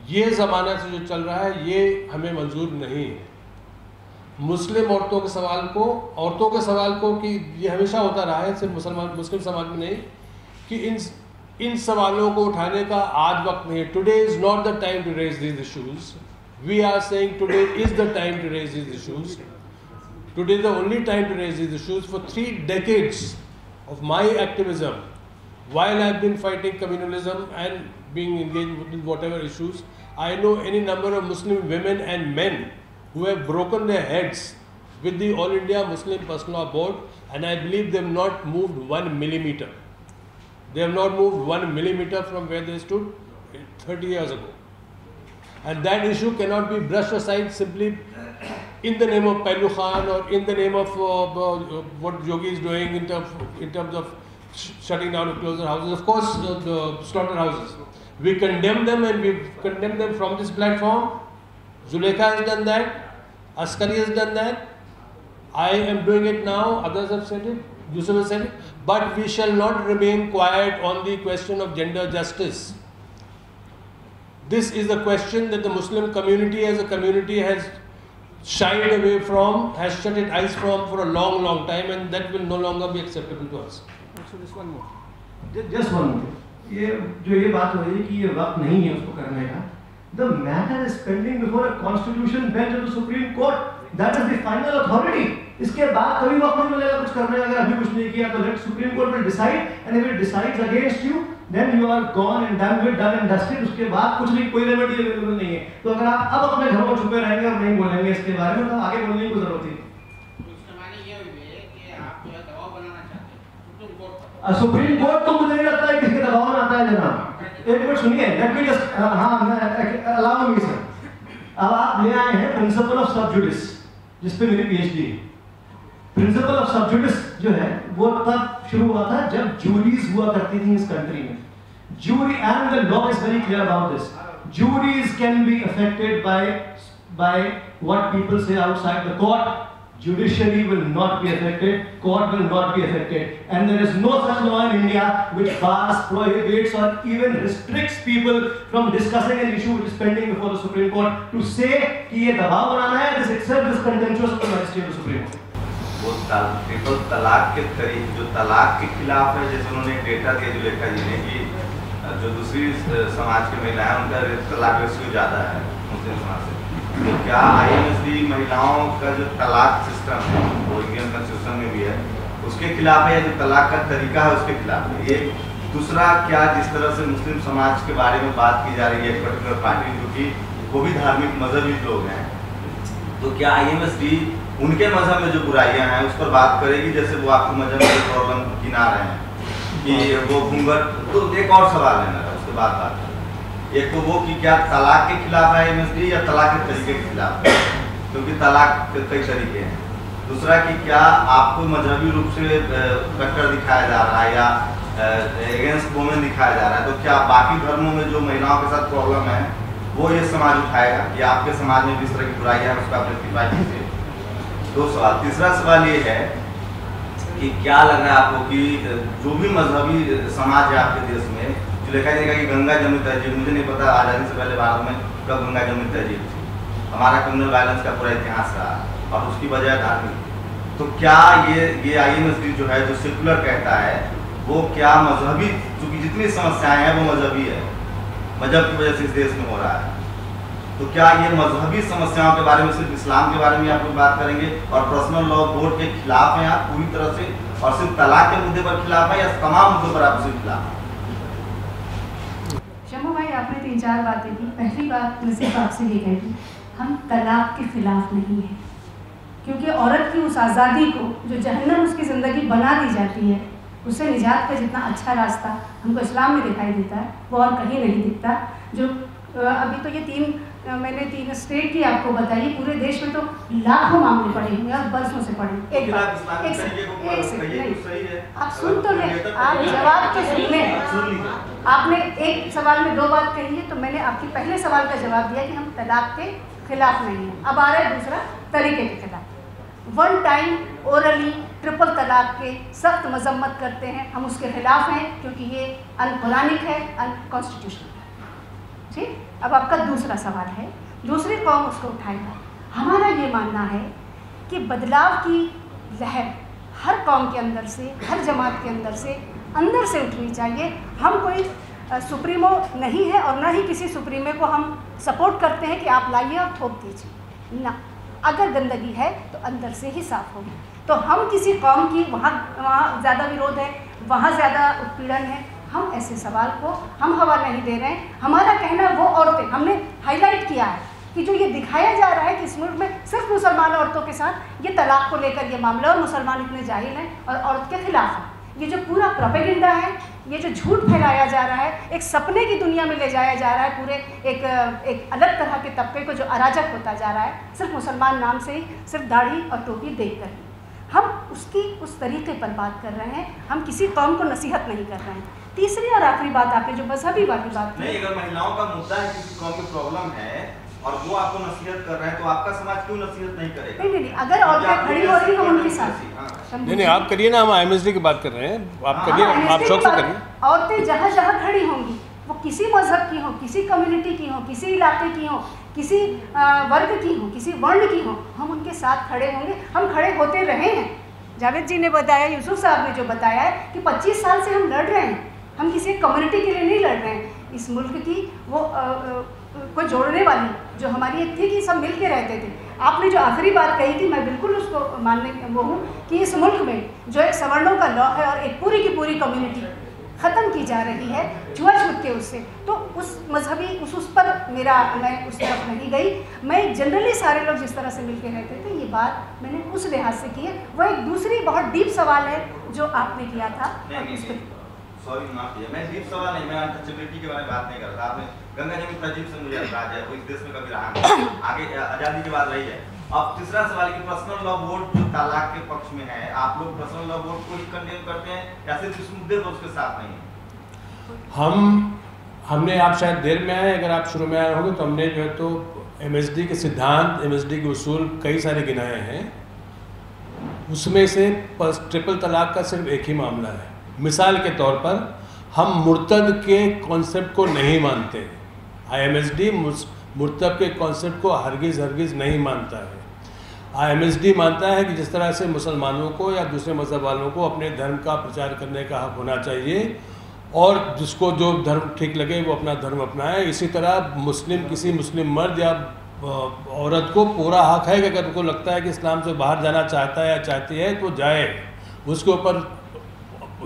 ये ज़माना से जो चल रहा है ये हमें मंजूर नहीं है। मुस्लिम औरतों के सवाल को कि ये हमेशा होता रहा है, सिर्फ मुस्लिम समाज में नहीं, कि इन सवालों को उठाने का आज वक्त नहीं है। Today is not the time to raise these issues. We are saying today is the time to raise these issues. Today is the only time to raise these issues. For 3 decades of my activism, while I have been fighting communalism and being engaged with whatever issues, I know any number of Muslim women and men who have broken their heads with the All India Muslim Personal Law Board, and I believe they have not moved 1 millimeter. They have not moved 1 millimeter from where they stood 30 years ago. And that issue cannot be brushed aside simply in the name of Pehlu Khan or in the name of what Yogi is doing in terms of shutting down and closing houses. Of course, the slaughterhouses. We condemn them, and we condemn them from this platform. Zulekha has done that. Askari has done that. I am doing it now. Others have said it. Yusuf has said it. But we shall not remain quiet on the question of gender justice. This is the question that the Muslim community as a community has shied away from, has shut its eyes from for a long, long time, and that will no longer be acceptable to us. Also, just one more. Just one more. ये बात हो रही है कि ये वक्त नहीं है उसको करने का. The matter is pending before a constitution bench of the Supreme Court. That is the final authority. इसके बाद कभी वक्त नहीं मिलेगा कुछ करने का. अगर अभी कुछ नहीं किया तो let Supreme Court will decide, and if it decides against you, then you are gone and done with, done and dusted. उसके बाद कुछ नहीं, कोई रेमेडी अवेलेबल नहीं है. तो अगर आप अब अपने घर में छुपे रहेंगे और नहीं बोलेंगे इसके बारे में, तो आगे बोलने की जरूरत है. सुप्रीम कोर्ट तो मुझे नहीं लगता है किसके दबाव में आता है जनाब. एक मिनट सुनिए, let me just allow me sir. अब आप ले आए हैं प्रिंसिपल ऑफ सब जुडिस, जिस पे मेरी PhD है. प्रिंसिपल ऑफ सब जुडिस जो है वो तब शुरू हुआ था जब जूरीज हुआ करती थी इस कंट्री में. Jury and the law is very clear about this. Juries can be affected by what people say outside the court. Judiciary will not be affected. Court will not be affected. And there is no such law in India which bars, prohibits, or even restricts people from discussing an issue which is pending before the Supreme Court. To say कि ये दबाव बनाना है, this itself is contemptuous of the majesty of the Supreme Court. वो triple तलाक के करीब जो तलाक के खिलाफ है, जैसे उन्होंने डेटा दिया जुलेखा जी ने कि जो दूसरी समाज की महिलाएं उनका तलाक रेशियो ज़्यादा है मुस्लिम समाज से. तो क्या IMSD महिलाओं का जो तलाक सिस्टम है वो इंडियन कॉन्स्टिट्यूशन में भी है, उसके खिलाफ है, या जो तलाक का तरीका है उसके खिलाफ है? ये दूसरा, क्या जिस तरह से मुस्लिम समाज के बारे में बात की जा रही है एक पर्टिकुलर पार्टी जो कि वो भी धार्मिक मजहबी लोग हैं, तो क्या IMSD उनके मजहब में जो बुराइयां हैं उस पर बात करेगी, जैसे वो आपके मजहब में प्रॉब्लम गिना रहे हैं कि वो घूंघट? तो एक और सवाल है मेरा, उसके बाद बात करें. एक तो वो कि क्या तलाक के खिलाफ है IMSD या तलाक के तरीके के खिलाफ है, क्योंकि तलाक के कई तरीके हैं. दूसरा कि क्या आपको मजहबी रूप से कट्टर दिखाया जा रहा है या अगेंस्ट वुमेन दिखाया जा रहा है, तो क्या बाकी धर्मों में जो महिलाओं के साथ प्रॉब्लम है वो ये समाज उठाएगा कि आपके समाज में जिस तरह की बुराई है उसका रेक्टिफाई कीजिए? 2 सवाल। तीसरा सवाल ये है कि क्या लग रहा है आपको कि जो भी मजहबी समाज है आपके देश में, जो देखा जाएगा कि गंगा जमुनी तहजीब, मुझे नहीं पता आज़ादी से पहले भारत में कब गंगा जमुनी तहजीब थी, हमारा कम्युनल वायलेंस का पूरा इतिहास रहा और उसकी वजह धार्मिक। तो क्या ये IMSD जो है, जो सेकुलर कहता है, वो क्या मजहबी, चूंकि जितनी समस्याएं हैं वो मजहबी है, मजहब की वजह से इस देश में हो रहा है, तो क्या ये मजहबी समस्याओं के बारे में, सिर्फ इस्लाम के बारे में आप लोग बात करेंगे और पर्सनल लॉ बोर्ड के खिलाफ हैं आप पूरी तरह से, और सिर्फ तलाक के मुद्दे पर खिलाफ है या तमाम मुद्दों पर आप सिर्फ खिलाफ हैं? शम्भू भाई, आपने 3-4 बातें की। पहली बात मैं सिर्फ आपसे ये कहती, हम तलाक के खिलाफ नहीं हैं, क्योंकि औरत की उस आज़ादी को जो जहन्नम उसकी ज़िंदगी बना दी जाती है, उससे निजात का जितना अच्छा रास्ता हमको इस्लाम में दिखाई देता है वो और कहीं नहीं दिखता। जो अभी तो ये मैंने 3 स्टेट की आपको बताई, पूरे देश में तो लाखों मामले पड़े होंगे और बरसों से पड़े। एक आप सुन तो ले, आप जवाब तो सुन लें। आपने एक सवाल में 2 बात कही है, तो मैंने आपके पहले सवाल का जवाब दिया कि हम तलाक के खिलाफ नहीं है। अब आ रहा है दूसरा, तरीके के खिलाफ। 1 टाइम ओरली ट्रिपल तलाक के सख्त मजम्मत करते हैं, हम उसके खिलाफ हैं क्योंकि ये अनकुरानिक है, अनकॉन्स्टिट्यूशनल है। ठीक, अब आपका दूसरा सवाल है, दूसरी कौम उसको उठाएगा। हमारा ये मानना है कि बदलाव की लहर हर कौम के अंदर से, हर जमात के अंदर से उठनी चाहिए। हम कोई सुप्रीमो नहीं है और ना ही किसी सुप्रीमे को हम सपोर्ट करते हैं कि आप लाइए और थोप दीजिए ना। अगर गंदगी है तो अंदर से ही साफ होगी। तो हम किसी कौम की वहाँ ज़्यादा विरोध है, वहाँ ज़्यादा उत्पीड़न है, हम ऐसे सवाल को हम हवा नहीं दे रहे हैं। हमारा कहना वो औरतें, हमने हाईलाइट किया है कि जो ये दिखाया जा रहा है कि इस मुल्क में सिर्फ मुसलमान औरतों के साथ ये तलाक को लेकर ये मामला, और मुसलमान इतने जाहिल हैं और औरत के खिलाफ हैं। ये जो पूरा प्रोपेगेंडा है, ये जो झूठ फैलाया जा रहा है, एक सपने की दुनिया में ले जाया जा रहा है पूरे एक अलग तरह के तबके को जो अराजक होता जा रहा है, सिर्फ मुसलमान नाम से ही, सिर्फ दाढ़ी और टोपी देख कर ही। हम उसकी उस तरीके पर बात कर रहे हैं, हम किसी कौम को नसीहत नहीं कर रहे हैं। तीसरी और आखिरी बात आपने जो मजहबी वाली बात नहीं, अगर महिलाओं का मुद्दा है, किसी कौम की प्रॉब्लम है और वो आपको नसीहत कर रहे हैं, तो आपका समाज क्यों नसीहत नहीं करेगा? नहीं, अगर औरतें खड़ी हो रही हैं उनके साथ। नहीं, आप करिए ना, हम IMSD की बात कर रहे हैं, आप करिए, आप शौक से करिए। औरतें जहाँ जहाँ खड़ी होंगी, वो किसी मजहब की हो, किसी कम्युनिटी की हो, किसी इलाके की हो, किसी वर्ग की हो, किसी वर्ण की हो, हम उनके साथ खड़े होंगे। हम खड़े होते रहे हैं। जावेद जी ने बताया, यूसुफ साहब ने जो बताया है कि 25 साल से हम लड़ रहे हैं। हम किसी कम्युनिटी के लिए नहीं लड़ रहे हैं। इस मुल्क की वो को जोड़ने वाली जो हमारी एक थी कि सब मिल के रहते थे। आपने जो आखिरी बात कही थी, मैं बिल्कुल उसको मानने वो हूँ कि इस मुल्क में जो एक सवर्णों का लॉ है और एक पूरी की पूरी कम्युनिटी ख़त्म की जा रही है छुआ-छूत के उससे, तो उस मजहबी उस पर मैं उस तरफ नहीं गई। मैं जनरली सारे लोग जिस तरह से मिल के रहते थे, ये बात मैंने उस लिहाज से की है। वह एक दूसरी बहुत डीप सवाल है जो आपने किया था। सॉरी माफ कीजिए, मैं डीप सवाल नहीं, मैं अनटचेबिलिटी के बारे में बात नहीं कर रहा था। आपने गंगा जमुनी तहजीब से मुझे अंदाज है, वो इस देश में कभी रहा नहीं, आगे आज़ादी के बाद रही है। अब तीसरा सवाल कि पर्सनल लॉ बोर्ड जो तलाक के पक्ष में है, आप लोग पर्सनल लॉ बोर्ड को ही कंडेम करते हैं या सिर्फ इस मुद्दे पर उसके साथ नहीं है? हमने, आप शायद देर में आए, अगर आप शुरू में आए होंगे तो हमने जो है तो MSD के सिद्धांत, MSD के उसूल कई सारे गिनाए हैं। उसमें से ट्रिपल तलाक का सिर्फ एक ही मामला है। मिसाल के तौर पर हम मुर्तद के कॉन्सेप्ट को नहीं मानते। IMSD मुर्तद के कॉन्सेप्ट को हरगिज़ नहीं मानता है। IMSD मानता है कि जिस तरह से मुसलमानों को या दूसरे मज़हब वालों को अपने धर्म का प्रचार करने का हक होना चाहिए और जिसको जो धर्म ठीक लगे वो अपना धर्म अपनाए, इसी तरह किसी मुस्लिम मर्द या औरत को पूरा हक है कि अगर उनको लगता है कि इस्लाम से बाहर जाना चाहता है या चाहती है तो जाए। उसके ऊपर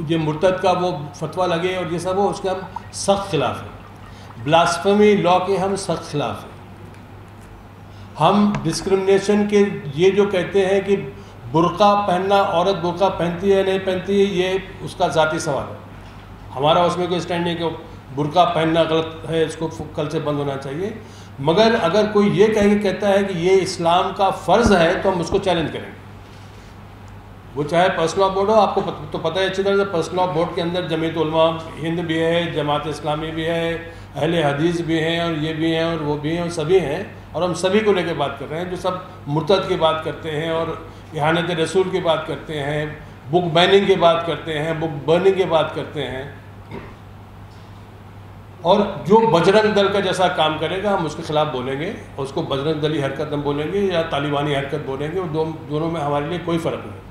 ये मुर्तद का वो फतवा लगे और ये सब हो, उसके हम सख्त खिलाफ हैं। ब्लास्फेमी लॉ के हम सख्त खिलाफ हैं। हम डिस्क्रिमिनेशन के ये जो कहते हैं कि बुर्का पहनना, औरत बुर्का पहनती है नहीं पहनती है, ये उसका ज़ाती सवाल है। हमारा उसमें कोई स्टैंड नहीं कि बुर्का पहनना गलत है, इसको कल से बंद होना चाहिए। मगर अगर कोई ये कहता है कि ये इस्लाम का फ़र्ज़ है तो हम उसको चैलेंज करेंगे। वो चाहे पर्सन ऑफ बोर्ड हो, आपको तो पता है अच्छी तरह से पर्सन ऑफ बोर्ड के अंदर जमीयत उलमा हिंद भी है, जमात इस्लामी भी है, अहले हदीस भी हैं, और ये भी हैं और वो भी हैं और सभी हैं, और हम सभी को लेकर बात कर रहे हैं, जो सब मुर्तद की बात करते हैं और इहानत रसूल की बात करते हैं, बुक बैनिंग की बात करते हैं, बुक बर्निंग की बात करते हैं, और जो बजरंग दल का जैसा काम करेगा हम उसके खिलाफ बोलेंगे, और उसको बजरंग दली हरकत हम बोलेंगे या तालिबानी हरकत बोलेंगे, और दोनों में हमारे लिए कोई फ़र्क नहीं।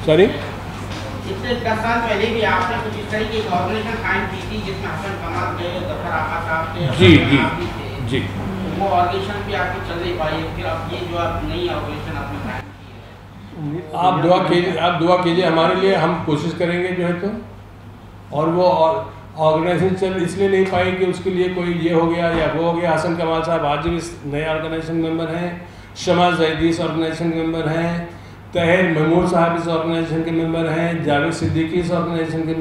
सॉरी, इससे 10 साल पहले भी आपने कुछ इस तरह की ऑर्गेनाइजेशन कायम की थी जिसमें हसन कमाल थे, जफर आका साहब थे, जी, वो ऑर्गेनाइजेशन भी आपकी चल नहीं पाई, फिर अब ये जो आप नई ऑर्गेनाइजेशन आपने कायम की है, आप दुआ कीजिए हमारे लिए, हम कोशिश करेंगे जो है तो। और वो ऑर्गेनाइजेशन चल इसलिए नहीं पाई कि उसके लिए कोई ये हो गया या वो हो गया। हसन कमाल साहब आज भी इस नए ऑर्गेनाइजेशन मेंबर हैं, शमा जैदी इस ऑर्गेनाइजेशन के मेंबर हैं, तहर महमूद साहब इस ऑर्गेनाइजेशन के मेंबर हैं, जावेद सिद्दीकी इस ऑर्गेनाइजेशन के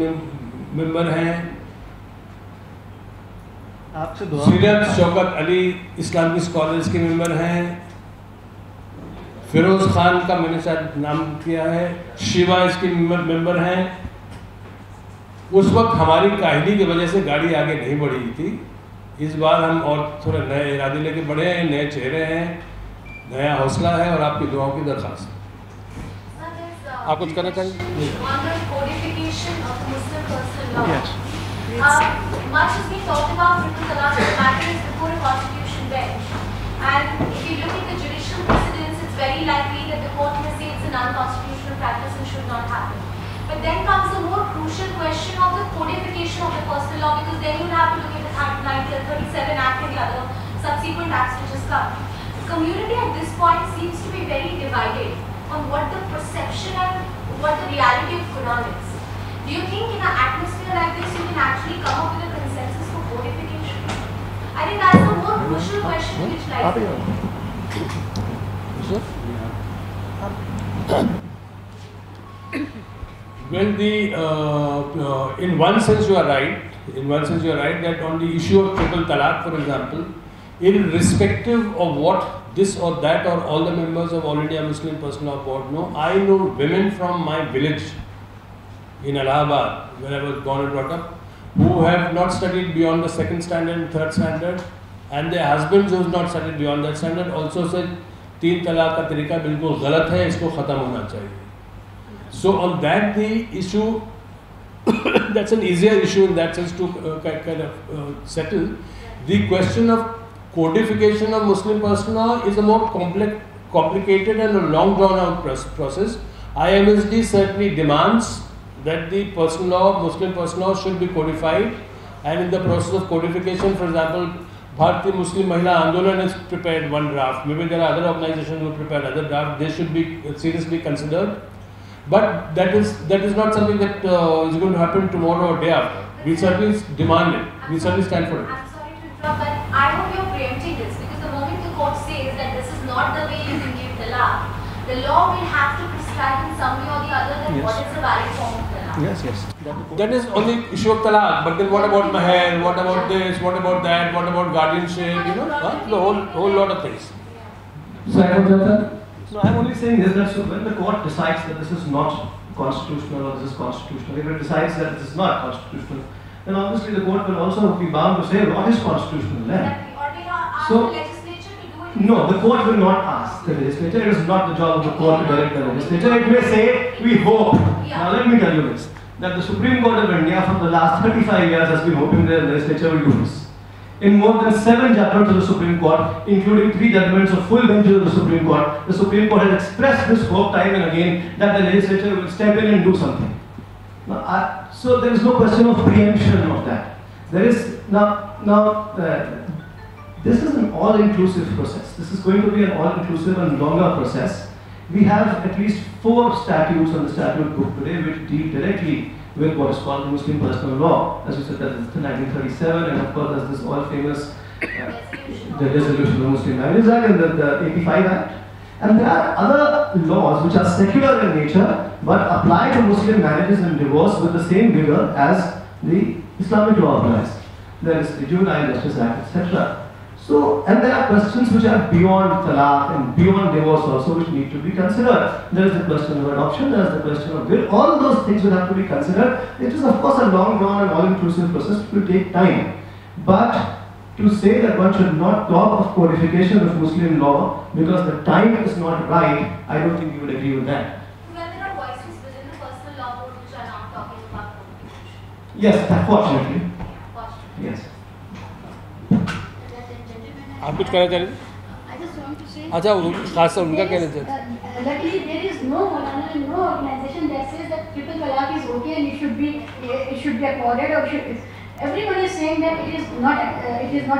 मेंबर हैं, सीरत शौकत अली इस्लामिक स्कॉलर्स के मेंबर हैं, फिरोज़ खान का मैंने शायद नाम किया है, शिवा इसके मेंबर हैं। उस वक्त हमारी काहिली की वजह से गाड़ी आगे नहीं बढ़ी थी। इस बार हम और थोड़े नए इरादे लेके बढ़े हैं, नए चेहरे हैं, नया हौसला है और आपकी दुआओं की दरख्वास्त है। आप कुछ करना चाहिए? Much has been talked about triple talaq. The matter is before a constitution bench, and if you look at the judicial precedents, it's very likely that the court may say it's an unconstitutional practice and should not happen. But then comes the more crucial question of the codification of the personal law, because then you have to look at the 1937 Act and the other subsequent acts which has come. The community at this point seems to be very divided on what the perception and what the reality of Quran is. Do you think in an atmosphere like this you can actually come up with a consensus for codification? I think that's the more crucial question which lies there. Well, in one sense you are right. In one sense you are right that on the issue of triple talaq, for example, irrespective of what this or that or all the members of All India Muslim Personnel Board know, I know women from my village in Allahabad, where I was born and brought up, who have not studied beyond the second standard and third standard, and their husbands who have not studied beyond that standard also said 3 तलाक का तरीका बिल्कुल गलत है, इसको ख़त्म होना चाहिए. So on that the issue, that's an easier issue in that sense to kind of settle. The question of codification of Muslim personnel is a more complicated and a long drawn out process. IMSD certainly demands that the personal law, Muslim personal law should be codified, and in the process of codification, for example, Bharatiya Muslim Mahila Andolan has prepared one draft. Maybe there are other organizations who prepared other drafts. They should be seriously considered. But that is not something that is going to happen tomorrow or day after. We certainly demand it. We certainly stand for it. I'm sorry to interrupt, but I hope you're preempting this, because the moment the court says that this is not the way you can give talaq, the law will have to prescribe in some way or the other that what is the valid form of talaq. Yes. That is on the issue of talaq. But then what about maher? What about this? What about that? What about guardianship? The whole lot of things. So I'm only saying this, that so when the court decides that this is not constitutional or this is constitutional, if it decides that this is not constitutional, then obviously the court will also be bound to say what is constitutional then. Or may ask So, the legislature to do it. no, the court will not ask the legislature. It is not the job of the court to direct the legislature. It may say, we hope. Yeah. Now let me tell you this, that the Supreme Court of India for the last 35 years has been hoping that the legislature will do this. In more than 7 judgments of the Supreme Court, including 3 judgments of full benches of the Supreme Court, the Supreme Court has expressed this hope time and again that the legislature will step in and do something. Now, so there is no question of preemption of that. There is this is an all-inclusive process. This is going to be an all-inclusive and longer process. We have at least 4 statutes on the statute book today which deal directly with what is called the Muslim personal law. As we said, that is the 1937, and of course there's this all famous the Resolution of the Muslim Marriages Act and the 85 Act. And there are other laws which are secular in nature but apply to Muslim marriages and divorce with the same vigor as the Islamic law applies. there is the Juvenile Justice Act, etc. So, and there are questions which are beyond talaq and beyond divorce also, which need to be considered. There is the question of adoption, there is the question of will. All those things will have to be considered. It is of course a long drawn and all-inclusive process. It will take time. But to say that one should not talk of codification of Muslim law because the time is not right, I don't think you would agree with that. Well, there are voices within the personal law code which are now talking about codification. Yes, unfortunately. Fortunately. Yes. आप कुछ कहना चाह रहे थे? I just want to say. अच्छा, खास से उनका कहना चाहते हैं. Luckily, there is no Maulana, no organization that says that triple talaq is okay and it should be applauded or should. Everyone is saying that it is not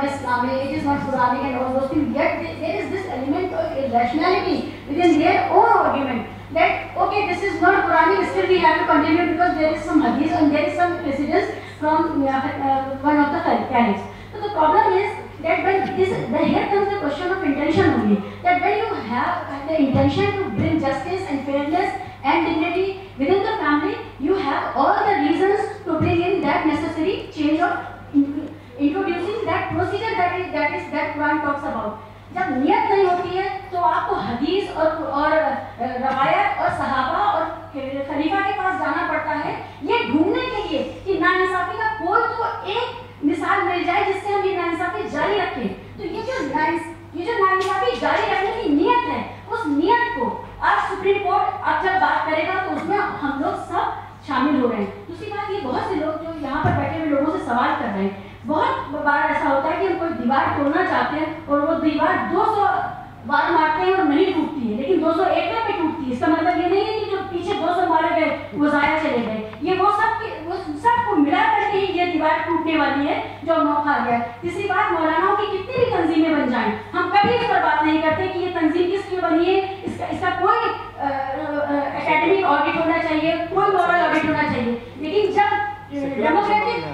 Islamic, it is not Quranic and all those things. Yet there is this element of irrationality within their own argument that okay, this is not Quranic, still we have to continue because there is some hadith and there is some precedence from one of the caliphs. So the problem is that here comes the question of intention only. That when you have the intention to bring justice and fairness and dignity within the family, you have all the reasons to bring in that necessary change of introducing that procedure that Quran talks about. जब नियत नहीं होती है तो आपको हदीस और रवायत और सहाबा और खलीफा के पास जाना पड़ता है ये ढूंढने के लिए कि नाइंसाफी का कोई तो एक मिसाल मिल जाए जिससे हम ये नाइंसाफी जारी रखें। तो ये जो नाइंसाफी जारी रखने की नियत है, उस नियत को आज सुप्रीम कोर्ट अब जब बात करेगा तो उसमें हम लोग सब शामिल हो रहे हैं। दूसरी बात, ये बहुत से लोग जो यहाँ पर बैठे हुए लोगों से सवाल कर रहे हैं, बहुत बार ऐसा होता है कि हम कोई दीवार तोड़ना चाहते हैं और वो दीवार 200 बार मारते हैं और नहीं टूटती है, लेकिन 201 पे टूटती है। इसका मतलब ये नहीं है कि जो पीछे 200 मारे गए वो जाया चले गए, ये वो सबको मिला करके ही ये दीवार टूटने वाली है जो मौका आ गया। तीसरी बात, मौलानाओं की कितनी भी तंजीमें बन जाएं, हम कभी इस पर बात नहीं करते कि ये तंजीम किस लिए बनी है, इसका कोई एकेडमिक ऑडिट होना चाहिए, कोई मॉरल ऑडिट होना चाहिए। लेकिन जब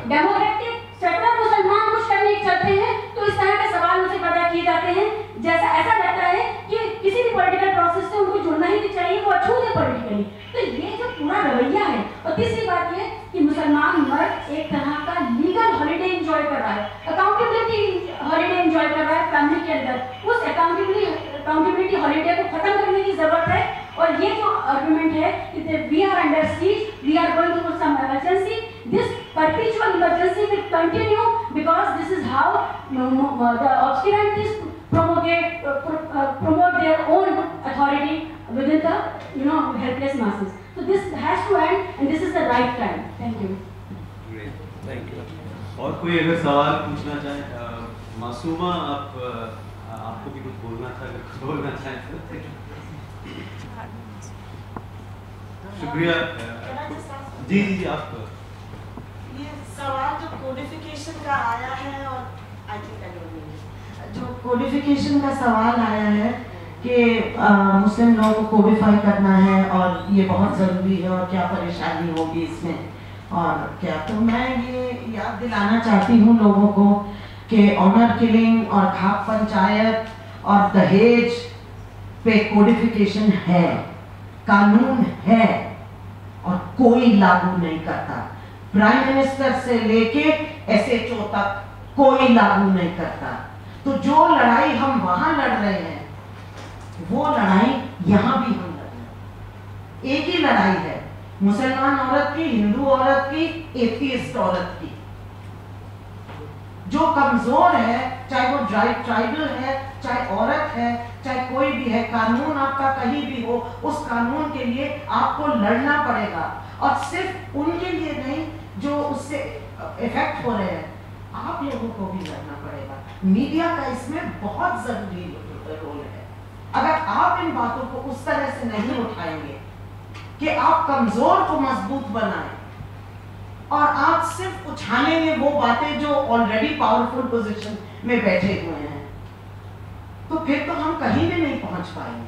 डेमोक्रेटिक सेक्युलर मुसलमान कुछ करने चलते हैं तो इस तरह के सवाल उनसे पैदा किए जाते हैं, जैसा ऐसा लगता है कि किसी भी पॉलिटिकल प्रोसेस से उनको जुड़ना ही नहीं चाहिए, वो अछूत है पॉलिटिकली। तो ये जो पूरा रवैया है। और तीसरी बात ये कि मुसलमान मर्द एक तरह का लीगल हॉलिडे एंजॉय कर रहा है, अकाउंटेबिलिटी हॉलिडे एंजॉय कर रहा है फैमिली के अंदर। उस अकाउंटेबिलिटी हॉलिडे को खत्म करने की जरूरत है। और ये जो आर्गुमेंट है कि we are under siege, we are going through some emergency, this perpetual emergency will continue because this is how the obscurantists promote their own authority within the helpless masses. So this has to end and this is the right time. Thank you. Great, thank you. और कोई अगर सवाल पूछना चाहे, मासूमा आपको भी कुछ बोलना था, अगर कुछ बोलना चाहें तो शुक्रिया। जी आप ये सवाल जो कोडिफिकेशन का आया है और आई थिंक जो कोडिफिकेशन का सवाल आया है कि मुस्लिम लॉ को कोडिफाई करना है और ये बहुत ज़रूरी है और क्या परेशानी होगी इसमें और क्या, तो मैं ये याद दिलाना चाहती हूँ लोगों को कि ऑनर किलिंग और खाप पंचायत और दहेज पे कोडिफिकेशन है, कानून है और कोई लागू नहीं करता। प्राइम मिनिस्टर से लेके एसएचओ तक कोई लागू नहीं करता। तो जो लड़ाई हम वहां लड़ रहे हैं वो लड़ाई यहां भी हम लड़ रहे हैं। एक ही लड़ाई है, मुसलमान औरत की, हिंदू औरत की, एथियस्ट औरत की। जो कमजोर है, चाहे वो ट्राइबल है, चाहे औरत है, चाहे कोई भी है, कानून आपका कहीं भी हो, उस कानून के लिए आपको लड़ना पड़ेगा। और सिर्फ उनके लिए नहीं जो उससे इफेक्ट हो रहे हैं, आप लोगों को भी लड़ना पड़ेगा। मीडिया का इसमें बहुत जरूरी रोल है। अगर आप इन बातों को उस तरह से नहीं उठाएंगे कि आप कमजोर को मजबूत बनाएं और आप सिर्फ उछालेंगे वो बातें जो ऑलरेडी पावरफुल पोजीशन में बैठे हुए हैं, तो फिर तो हम कहीं भी नहीं पहुंच पाएंगे।